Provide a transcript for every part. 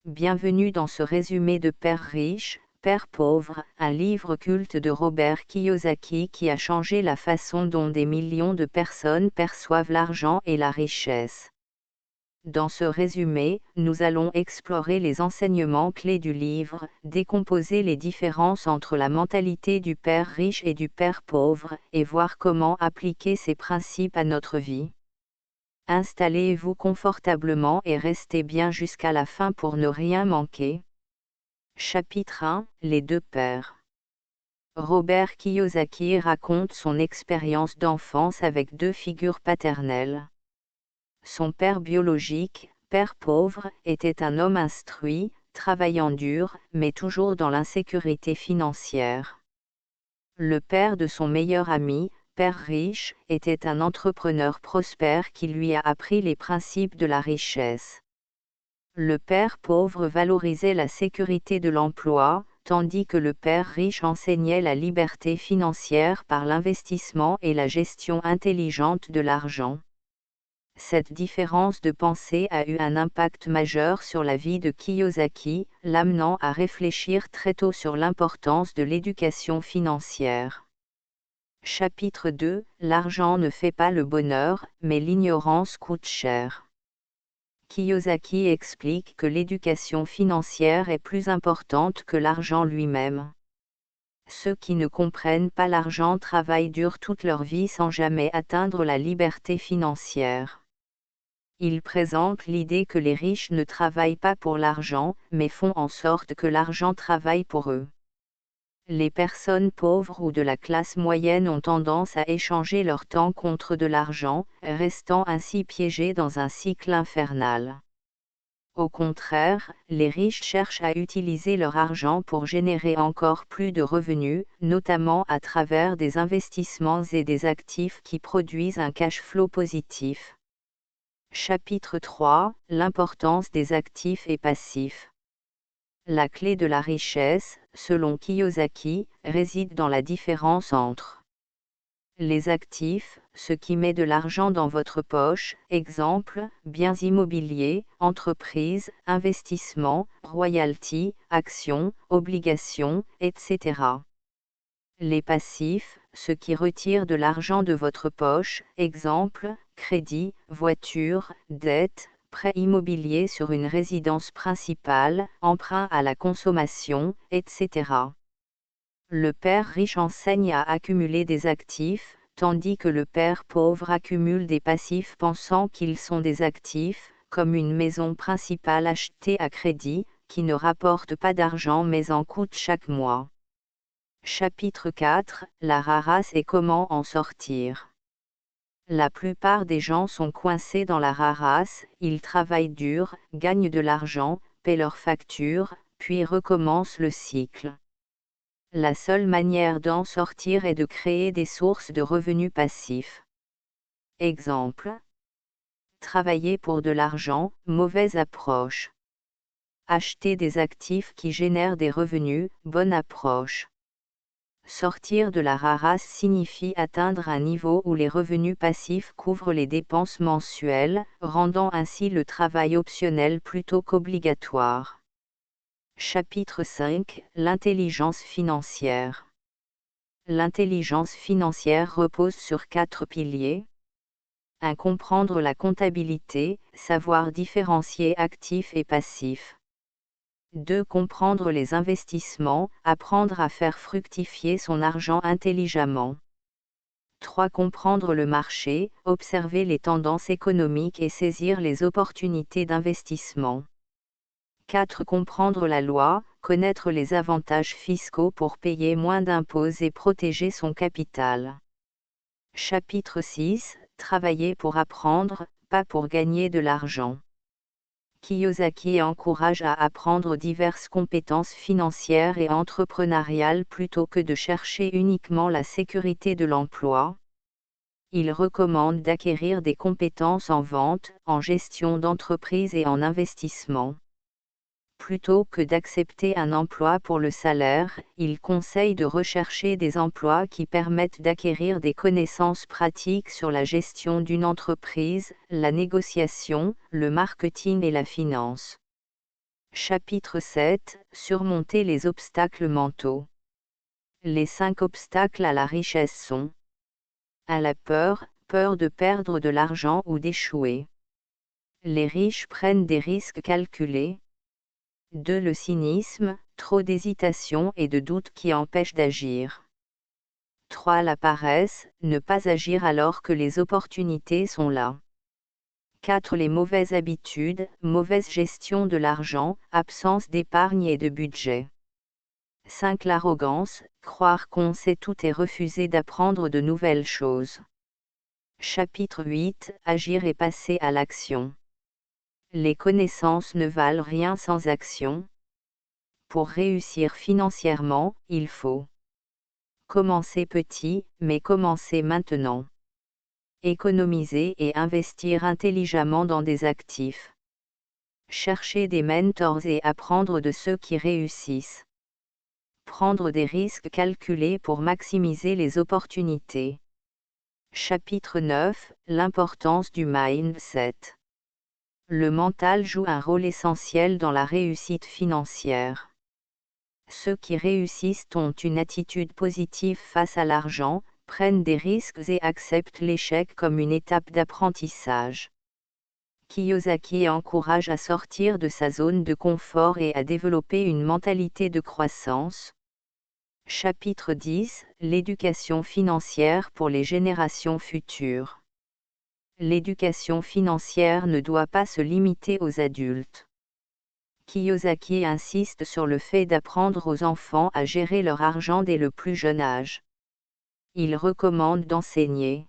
Bienvenue dans ce résumé de Père riche, Père pauvre, un livre culte de Robert Kiyosaki qui a changé la façon dont des millions de personnes perçoivent l'argent et la richesse. Dans ce résumé, nous allons explorer les enseignements clés du livre, décomposer les différences entre la mentalité du Père riche et du Père pauvre, et voir comment appliquer ces principes à notre vie. Installez-vous confortablement et restez bien jusqu'à la fin pour ne rien manquer. Chapitre 1 – Les deux pères. Robert Kiyosaki raconte son expérience d'enfance avec deux figures paternelles. Son père biologique, père pauvre, était un homme instruit, travaillant dur, mais toujours dans l'insécurité financière. Le père de son meilleur ami, père riche, était un entrepreneur prospère qui lui a appris les principes de la richesse. Le père pauvre valorisait la sécurité de l'emploi, tandis que le père riche enseignait la liberté financière par l'investissement et la gestion intelligente de l'argent. Cette différence de pensée a eu un impact majeur sur la vie de Kiyosaki, l'amenant à réfléchir très tôt sur l'importance de l'éducation financière. Chapitre 2 – L'argent ne fait pas le bonheur, mais l'ignorance coûte cher. Kiyosaki explique que l'éducation financière est plus importante que l'argent lui-même. Ceux qui ne comprennent pas l'argent travaillent dur toute leur vie sans jamais atteindre la liberté financière. Il présente l'idée que les riches ne travaillent pas pour l'argent, mais font en sorte que l'argent travaille pour eux. Les personnes pauvres ou de la classe moyenne ont tendance à échanger leur temps contre de l'argent, restant ainsi piégés dans un cycle infernal. Au contraire, les riches cherchent à utiliser leur argent pour générer encore plus de revenus, notamment à travers des investissements et des actifs qui produisent un cash flow positif. Chapitre 3 – L'importance des actifs et passifs. La clé de la richesse, selon Kiyosaki, réside dans la différence entre les actifs, ce qui met de l'argent dans votre poche, exemple, biens immobiliers, entreprises, investissements, royalties, actions, obligations, etc. Les passifs, ce qui retire de l'argent de votre poche, exemple, crédit, voiture, dette, prêt immobilier sur une résidence principale, emprunt à la consommation, etc. Le père riche enseigne à accumuler des actifs, tandis que le père pauvre accumule des passifs pensant qu'ils sont des actifs, comme une maison principale achetée à crédit, qui ne rapporte pas d'argent mais en coûte chaque mois. Chapitre 4 – La rarasse et comment en sortir. La plupart des gens sont coincés dans la rarasse, ils travaillent dur, gagnent de l'argent, paient leurs factures, puis recommencent le cycle. La seule manière d'en sortir est de créer des sources de revenus passifs. Exemple. Travailler pour de l'argent, mauvaise approche. Acheter des actifs qui génèrent des revenus, bonne approche. Sortir de la rarasse signifie atteindre un niveau où les revenus passifs couvrent les dépenses mensuelles, rendant ainsi le travail optionnel plutôt qu'obligatoire. Chapitre 5 – L'intelligence financière. L'intelligence financière repose sur 4 piliers. 1. Comprendre la comptabilité, savoir différencier actifs et passifs. 2. Comprendre les investissements, apprendre à faire fructifier son argent intelligemment. 3. Comprendre le marché, observer les tendances économiques et saisir les opportunités d'investissement. 4. Comprendre la loi, connaître les avantages fiscaux pour payer moins d'impôts et protéger son capital. Chapitre 6 – Travailler pour apprendre, pas pour gagner de l'argent. Kiyosaki encourage à apprendre diverses compétences financières et entrepreneuriales plutôt que de chercher uniquement la sécurité de l'emploi. Il recommande d'acquérir des compétences en vente, en gestion d'entreprise et en investissement. Plutôt que d'accepter un emploi pour le salaire, il conseille de rechercher des emplois qui permettent d'acquérir des connaissances pratiques sur la gestion d'une entreprise, la négociation, le marketing et la finance. Chapitre 7 – Surmonter les obstacles mentaux. Les 5 obstacles à la richesse sont: à la peur, peur de perdre de l'argent ou d'échouer. Les riches prennent des risques calculés. 2. Le cynisme, trop d'hésitation et de doute qui empêchent d'agir. 3. La paresse, ne pas agir alors que les opportunités sont là. 4. Les mauvaises habitudes, mauvaise gestion de l'argent, absence d'épargne et de budget. 5. L'arrogance, croire qu'on sait tout et refuser d'apprendre de nouvelles choses. Chapitre 8 – Agir et passer à l'action. Les connaissances ne valent rien sans action. Pour réussir financièrement, il faut commencer petit, mais commencer maintenant. Économiser et investir intelligemment dans des actifs. Chercher des mentors et apprendre de ceux qui réussissent. Prendre des risques calculés pour maximiser les opportunités. Chapitre 9 – L'importance du mindset. Le mental joue un rôle essentiel dans la réussite financière. Ceux qui réussissent ont une attitude positive face à l'argent, prennent des risques et acceptent l'échec comme une étape d'apprentissage. Kiyosaki encourage à sortir de sa zone de confort et à développer une mentalité de croissance. Chapitre 10 – L'éducation financière pour les générations futures. L'éducation financière ne doit pas se limiter aux adultes. Kiyosaki insiste sur le fait d'apprendre aux enfants à gérer leur argent dès le plus jeune âge. Il recommande d'enseigner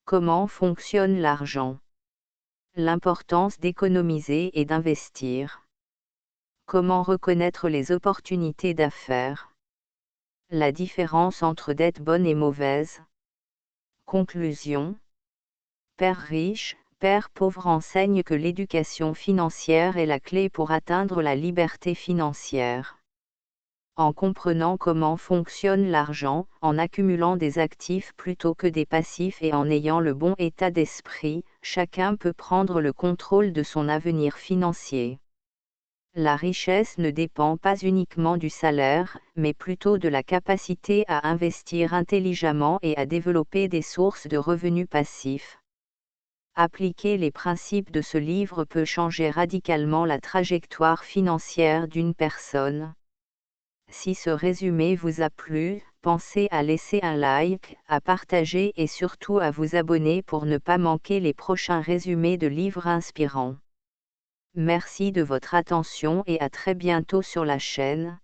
comment fonctionne l'argent, l'importance d'économiser et d'investir, comment reconnaître les opportunités d'affaires, la différence entre dette bonne et mauvaise. Conclusion. Père riche, Père pauvre enseigne que l'éducation financière est la clé pour atteindre la liberté financière. En comprenant comment fonctionne l'argent, en accumulant des actifs plutôt que des passifs et en ayant le bon état d'esprit, chacun peut prendre le contrôle de son avenir financier. La richesse ne dépend pas uniquement du salaire, mais plutôt de la capacité à investir intelligemment et à développer des sources de revenus passifs. Appliquer les principes de ce livre peut changer radicalement la trajectoire financière d'une personne. Si ce résumé vous a plu, pensez à laisser un like, à partager et surtout à vous abonner pour ne pas manquer les prochains résumés de livres inspirants. Merci de votre attention et à très bientôt sur la chaîne.